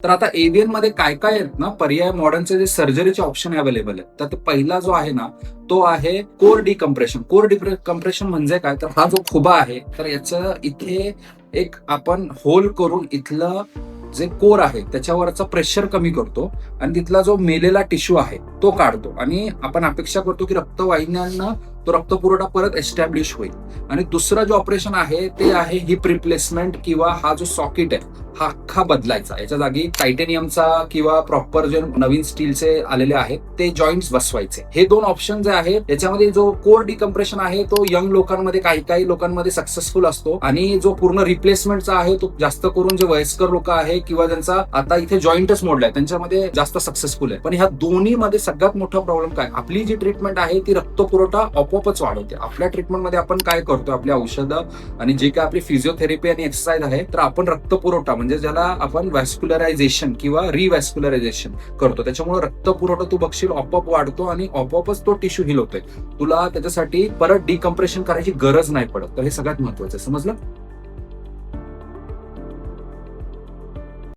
तर आता एव्हीएन मध्ये काय काय आहेत ना पर्याय, मॉडर्नचे जे सर्जरीचे ऑप्शन अवेलेबल आहेत. तर पहिला जो आहे ना तो आहे कोर डिकम्प्रेशन. कोर डिकम्प्रेशन म्हणजे काय, तर हा जो खुबा आहे तर याचं इथे एक आपण होल करून इथलं जे कोर आहे त्याच्यावरचा प्रेशर कमी करतो आणि तिथला जो मेलेला टिश्यू आहे तो काढतो आणि आपण अपेक्षा करतो की रक्तवाहिन्यांना तो रक्तपुरवठा परत एस्टॅब्लिश होईल. आणि दुसरं जे ऑपरेशन आहे ते आहे हिप रिप्लेसमेंट किंवा हा जो सॉकेट आहे हा अख्खा बदलायचा. याच्या जागी टायटेनियमचा किंवा प्रॉपर जे नवीन स्टीलचे आलेले आहेत ते जॉईंट्स बसवायचे. हे दोन ऑप्शन जे आहेत याच्यामध्ये जो कोर डिकम्प्रेशन आहे तो यंग लोकांमध्ये काही लोकांमध्ये सक्सेसफुल असतो आणि जो पूर्ण रिप्लेसमेंटचा आहे तो जास्त करून जे वयस्कर लोक आहे किंवा ज्यांचा आता इथे जॉईंटच मोडलाय त्यांच्यामध्ये जास्त सक्सेसफुल आहे. पण ह्या दोन्ही मध्ये सगळ्यात मोठा प्रॉब्लेम काय, आपली जी ट्रीटमेंट आहे ती रक्तपुरवठा आपोआपच वाढवते. आपल्या ट्रीटमेंटमध्ये आपण काय करतो, आपली औषधं आणि जे काय आपली फिजिओथेरपी आणि एक्सरसाइज आहे तर आपण रक्तपुरवठा म्हणजे ज्याला आपण व्हॅस्क्युलरायझेशन किंवा रिव्हॅस्क्युलरायझेशन करतो. त्याच्यामुळे रक्तपुरवठा तू बघशील आपोआप वाढतो आणि आपोआपच तो टिश्यू हिल होतोय. तुला त्याच्यासाठी परत डिकम्प्रेशन करायची गरज नाही पडत. तर हे सगळ्यात महत्वाचं, समजलं?